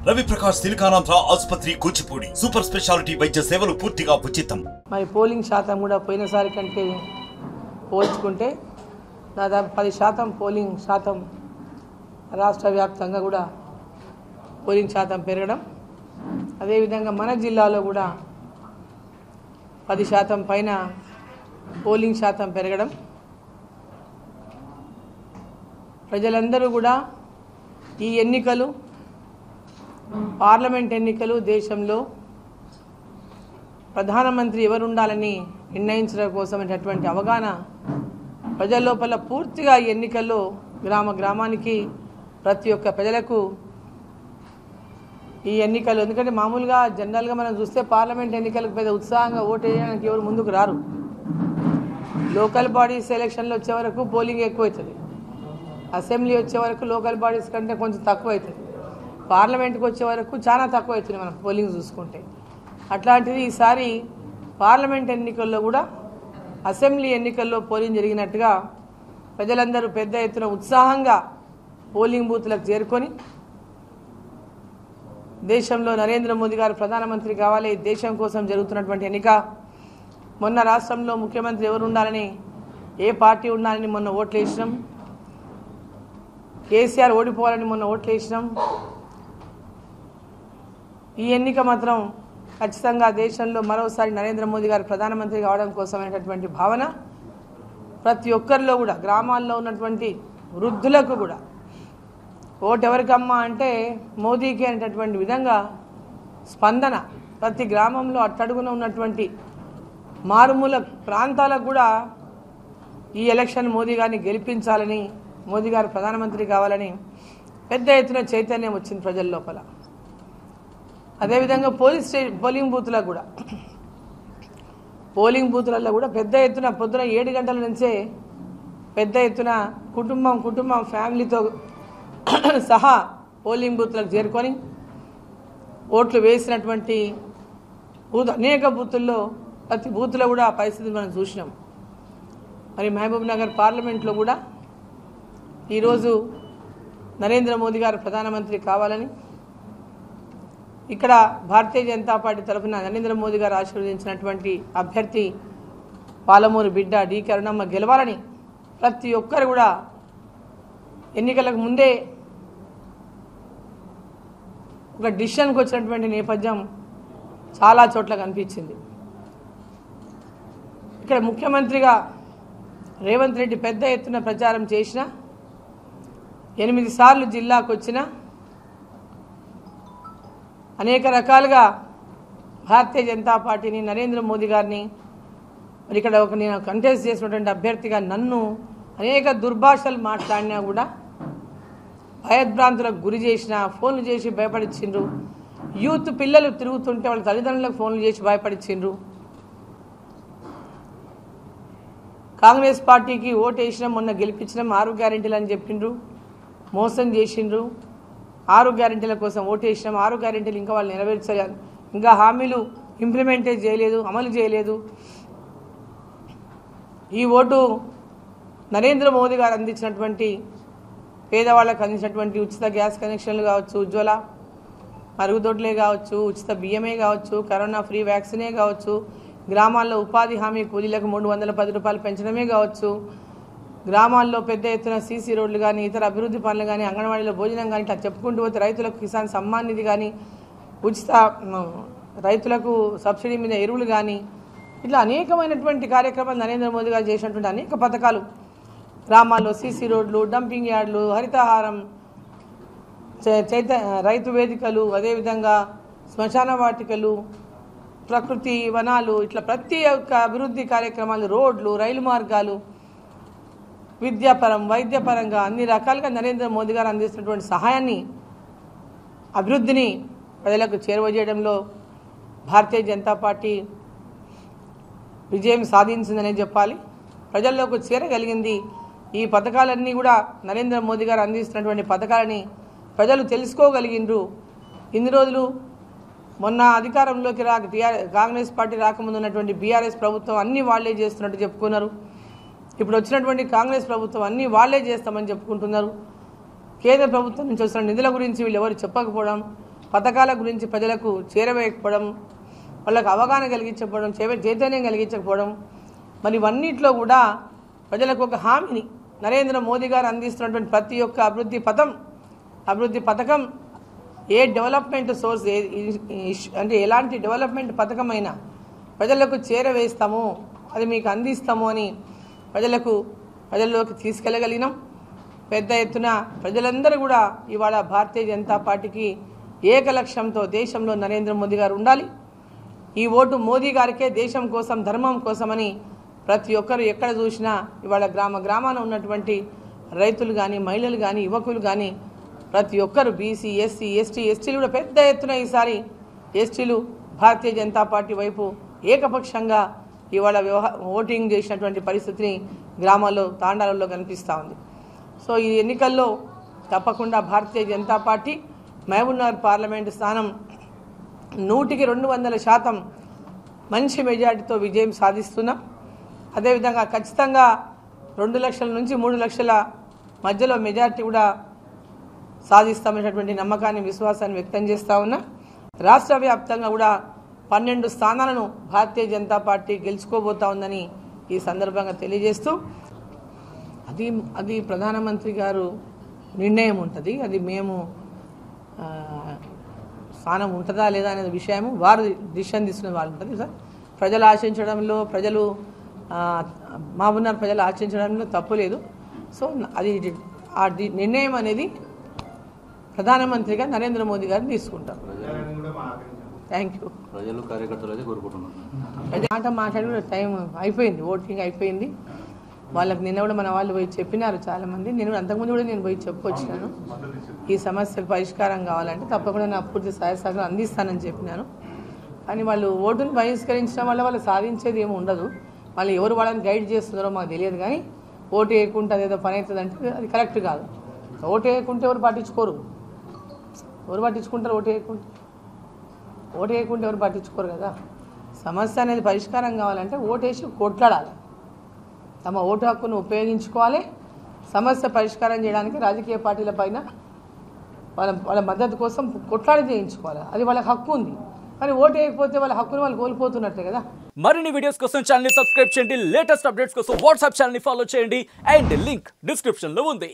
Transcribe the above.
రవి ప్రకాష్ సిలికానాంధ్ర ఆసుపత్రి Kuchipudi super speciality వైద్య సేవలు పూర్తిగా ఉచితం. మరి పోలింగ్ శాతం కూడా పోయినసారి కంటే పోల్చుకుంటే దాదాపు 10% పోలింగ్ శాతం రాష్ట్ర వ్యాప్తంగా కూడా పోలింగ్ శాతం పెరగడం, అదేవిధంగా మన జిల్లాలో కూడా 10% పైన పోలింగ్ శాతం పెరగడం, ప్రజలందరూ కూడా ఈ ఎన్నికలు పార్లమెంట్ ఎన్నికలు దేశంలో ప్రధానమంత్రి ఎవరు ఉండాలని నిర్ణయించడం కోసమైనటువంటి అవగాహన ప్రజల లోపల పూర్తిగా ఈ ఎన్నికల్లో గ్రామానికి ప్రతి ఒక్క ప్రజలకు ఈ ఎన్నికలు, ఎందుకంటే మామూలుగా జనరల్గా మనం చూస్తే పార్లమెంట్ ఎన్నికలకు పెద్ద ఉత్సాహంగా ఓటు వేయడానికి ఎవరు ముందుకు రారు. లోకల్ బాడీస్ ఎలక్షన్లు వచ్చే వరకు పోలింగ్ ఎక్కువ అవుతుంది, అసెంబ్లీ వచ్చే వరకు లోకల్ బాడీస్ కంటే కొంచెం తక్కువ అవుతుంది, పార్లమెంట్కి వచ్చే వరకు చాలా తక్కువ అవుతుంది మనం పోలింగ్ చూసుకుంటే. అట్లాంటిది ఈసారి పార్లమెంట్ ఎన్నికల్లో కూడా అసెంబ్లీ ఎన్నికల్లో పోలింగ్ జరిగినట్టుగా ప్రజలందరూ పెద్ద ఎత్తున ఉత్సాహంగా పోలింగ్ బూత్లకు చేరుకొని దేశంలో నరేంద్ర మోదీ గారు ప్రధానమంత్రి కావాలి, దేశం కోసం జరుగుతున్నటువంటి ఎన్నిక, మొన్న రాష్ట్రంలో ముఖ్యమంత్రి ఎవరు ఉండాలని ఏ పార్టీ ఉండాలని మొన్న ఓట్లు వేసినాం, కేసీఆర్ ఓడిపోవాలని మొన్న ఓట్లు వేసినాం. ఈ ఎన్నిక మాత్రం ఖచ్చితంగా దేశంలో మరోసారి నరేంద్ర మోదీ గారు ప్రధానమంత్రి కావడం కోసమైనటువంటి భావన ప్రతి ఒక్కరిలో కూడా, గ్రామాల్లో ఉన్నటువంటి వృద్ధులకు కూడా ఓటు ఎవరికమ్మా అంటే మోదీకి అనేటటువంటి విధంగా స్పందన ప్రతి గ్రామంలో అట్టడుగున ఉన్నటువంటి మారుమూల ప్రాంతాలకు కూడా ఈ ఎలక్షన్ మోదీ గారిని గెలిపించాలని, మోదీ గారు ప్రధానమంత్రి కావాలని పెద్ద ఎత్తున చైతన్యం వచ్చింది ప్రజల లోపల. అదేవిధంగా పోలింగ్ బూతులలో కూడా పెద్ద ఎత్తున పొద్దున 7 గంటల నుంచే పెద్ద ఎత్తున కుటుంబం ఫ్యామిలీతో సహా పోలింగ్ బూత్లకు చేరుకొని ఓట్లు వేసినటువంటి అనేక బూతుల్లో ప్రతి బూత్లో కూడా ఆ పరిస్థితి మనం చూసినాం. మరి మహబూబ్ నగర్ పార్లమెంట్లో కూడా ఈరోజు నరేంద్ర మోదీ గారు ప్రధానమంత్రి కావాలని, ఇక్కడ భారతీయ జనతా పార్టీ తరఫున నరేంద్ర మోదీ గారు ఆశీర్వదించినటువంటి అభ్యర్థి పాలమూరు బిడ్డ డి కరుణమ్మ గెలవాలని ప్రతి ఒక్కరు కూడా ఎన్నికలకు ముందే ఒక డిసిషన్కి వచ్చినటువంటి నేపథ్యం చాలా చోట్ల కనిపించింది. ఇక్కడ ముఖ్యమంత్రిగా రేవంత్ రెడ్డి పెద్ద ఎత్తున ప్రచారం చేసిన, 8 సార్లు జిల్లాకు వచ్చిన, అనేక రకాలుగా భారతీయ జనతా పార్టీని నరేంద్ర మోదీ గారిని మరి ఇక్కడ నేను కంటెస్ట్ చేసినటువంటి అభ్యర్థిగా నన్ను అనేక దుర్భాషలు మాట్లాడినా కూడా భయభ్రాంతులకు గురి చేసిన, ఫోన్లు చేసి భయపడిచ్చిండ్రు, యూత్ పిల్లలు తిరుగుతుంటే వాళ్ళ తల్లిదండ్రులకు ఫోన్లు చేసి భయపడిచ్చిండ్రు, కాంగ్రెస్ పార్టీకి ఓటు వేసినాం మొన్న గెలిపించినాం 6 గ్యారెంటీలు అని చెప్పిండ్రు, మోసం చేసిండ్రు, 6 గ్యారెంటీల కోసం ఓటు వేసినాం, 6 గ్యారెంటీలు ఇంకా వాళ్ళు నెరవేర్చారు, ఇంకా హామీలు ఇంప్లిమెంటే చేయలేదు, అమలు చేయలేదు. ఈ ఓటు నరేంద్ర మోదీ గారు అందించినటువంటి పేదవాళ్ళకు అందించినటువంటి ఉచిత గ్యాస్ కనెక్షన్లు కావచ్చు, ఉజ్వల మరుగుదొడ్లే కావచ్చు, ఉచిత బియ్యమే కావచ్చు, కరోనా ఫ్రీ వ్యాక్సినే కావచ్చు, గ్రామాల్లో ఉపాధి హామీ కూలీలకు 310 రూపాయలు పెంచడమే కావచ్చు, గ్రామాల్లో పెద్ద ఎత్తున సీసీ రోడ్లు కానీ ఇతర అభివృద్ధి పనులు కానీ, అంగన్వాడీలో భోజనం కానీ, ఇట్లా చెప్పుకుంటూ పోతే రైతులకు కిసాన్ సమ్మాన్ నిధి కానీ, ఉచిత రైతులకు సబ్సిడీ మీద ఎరువులు కానీ, ఇట్లా అనేకమైనటువంటి కార్యక్రమాలు నరేంద్ర మోదీ గారు చేసినటువంటి అనేక పథకాలు, గ్రామాల్లో సీసీ రోడ్లు, డంపింగ్ యార్డులు, హరితహారం, రైతు వేదికలు, అదేవిధంగా శ్మశాన వాటికలు, ప్రకృతి వనాలు, ఇట్లా ప్రతి ఒక్క అభివృద్ధి కార్యక్రమాలు, రోడ్లు, రైలు మార్గాలు, విద్యాపరం వైద్యపరంగా అన్ని రకాలుగా నరేంద్ర మోదీ గారు అందిస్తున్నటువంటి సహాయాన్ని, అభివృద్ధిని ప్రజలకు చేరువజేయడంలో భారతీయ జనతా పార్టీ విజయం సాధించిందనే చెప్పాలి. ప్రజల్లోకి చేరగలిగింది. ఈ పథకాలన్నీ కూడా నరేంద్ర మోదీ గారు అందిస్తున్నటువంటి పథకాలని ప్రజలు తెలుసుకోగలిగిండ్రు. ఇన్ని రోజులు మొన్న అధికారంలోకి కాంగ్రెస్ పార్టీ రాకముందు ఉన్నటువంటి బీఆర్ఎస్ ప్రభుత్వం అన్నీ వాళ్లే చేస్తున్నట్టు చెప్పుకున్నారు. ఇప్పుడు వచ్చినటువంటి కాంగ్రెస్ ప్రభుత్వం అన్నీ వాళ్లే చేస్తామని చెప్పుకుంటున్నారు. కేంద్ర ప్రభుత్వం నుంచి వస్తున్న నిధుల గురించి వీళ్ళు ఎవరు చెప్పకపోవడం, పథకాల గురించి ప్రజలకు చేరవేయకపోవడం, వాళ్ళకు అవగాహన కలిగించకపోవడం, చైతన్యం కలిగించకపోవడం, మరి ఇవన్నిట్లో కూడా ప్రజలకు ఒక హామీని నరేంద్ర మోదీ గారు అందిస్తున్నటువంటి ప్రతి ఒక్క అభివృద్ధి పథకం ఏ డెవలప్మెంట్ సోర్స్ అంటే ఎలాంటి డెవలప్మెంట్ పథకమైనా ప్రజలకు చేరవేస్తాము, అది మీకు అందిస్తాము అని ప్రజల్లోకి తీసుకెళ్ళగలిగినాం. పెద్ద ఎత్తున ప్రజలందరూ కూడా ఇవాళ భారతీయ జనతా పార్టీకి ఏక లక్ష్యంతో దేశంలో నరేంద్ర మోదీ గారు ఉండాలి, ఈ ఓటు మోదీ గారికే, దేశం కోసం ధర్మం కోసమని ప్రతి ఒక్కరు ఎక్కడ చూసినా ఇవాళ గ్రామాన ఉన్నటువంటి రైతులు కానీ, మహిళలు కానీ, యువకులు కానీ ప్రతి ఒక్కరు బీసీ, ఎస్సీ, ఎస్టీలు కూడా పెద్ద ఎత్తున ఈసారి ఎస్టీలు భారతీయ జనతా పార్టీ వైపు ఏకపక్షంగా ఇవాళ ఓటింగ్ చేసినటువంటి పరిస్థితిని గ్రామాల్లో, తాండాలలో కనిపిస్తూ ఉంది. సో ఈ ఎన్నికల్లో తప్పకుండా భారతీయ జనతా పార్టీ మహబూబ్నగర్ పార్లమెంటు స్థానం 100% మంచి మెజార్టీతో విజయం సాధిస్తున్నాం. అదేవిధంగా ఖచ్చితంగా 2 లక్షల నుంచి 3 లక్షల మధ్యలో మెజార్టీ కూడా సాధిస్తామనేటువంటి నమ్మకాన్ని, విశ్వాసాన్ని వ్యక్తం చేస్తూ ఉన్నా. రాష్ట్ర వ్యాప్తంగా కూడా 12 స్థానాలను భారతీయ జనతా పార్టీ గెలుచుకోబోతా ఉందని ఈ సందర్భంగా తెలియజేస్తూ, అది ప్రధానమంత్రి గారు నిర్ణయం ఉంటుంది, అది మేము స్థానం ఉంటుందా లేదా అనే విషయము వారు డిసిషన్ తీసుకునే వాళ్ళు ఉంటుంది సార్. ప్రజలు ఆశించడంలో, మహబూబ్నగర్ ప్రజలు ఆశించడంలో తప్పు లేదు. సో అది ఆ నిర్ణయం అనేది ప్రధానమంత్రిగా నరేంద్ర మోదీ గారు తీసుకుంటారు. Thank you. ప్రజలు కార్యకర్తలు అయితే కోరుకుంటున్నారు. మాట మాట్లాడి టైం అయిపోయింది, ఓటింగ్ అయిపోయింది. వాళ్ళకి నిన్న కూడా మన వాళ్ళు పోయి చెప్పినారు చాలామంది. నేను అంతకుముందు కూడా పోయి చెప్పొచ్చినాను, ఈ సమస్యకు పరిష్కారం కావాలంటే తప్పకుండా నా పూర్తి సహాయ సహకారం అందిస్తానని చెప్పినాను. కానీ వాళ్ళు ఓటును బహిష్కరించడం వల్ల వాళ్ళు సాధించేది ఏమి ఉండదు. వాళ్ళు ఎవరు వాళ్ళని గైడ్ చేస్తున్నారో మాకు తెలియదు. కానీ ఓటు వేయకుంటే అదేదో పని అవుతుంది అంటే అది కరెక్ట్ కాదు. ఓటు వేయకుంటే ఎవరు పట్టించుకోరు. ఎవరు పట్టించుకుంటారు? ఓటు వేయకుంటే ఎవరు పట్టించుకోరు కదా. సమస్య అనేది పరిష్కారం కావాలంటే ఓటేసి కొట్లాడాలి, తమ ఓటు హక్కును ఉపయోగించుకోవాలి. సమస్య పరిష్కారం చేయడానికి రాజకీయ పార్టీల పైన వాళ్ళ మద్దతు కోసం కొట్లాడి చేయించుకోవాలి. అది వాళ్ళకి హక్కు ఉంది. కానీ ఓటు వేయకపోతే వాళ్ళ హక్కును వాళ్ళు కోల్పోతున్నట్లే కదా. మరిన్ని వీడియోస్ కోసం ఛానల్ ని సబ్స్క్రైబ్ చేయండి, లేటెస్ట్ అప్డేట్స్ కోసం వాట్సాప్ ఛానల్ ని ఫాలో చేయండి, అండ్ లింక్ డిస్క్రిప్షన్ లో ఉంది.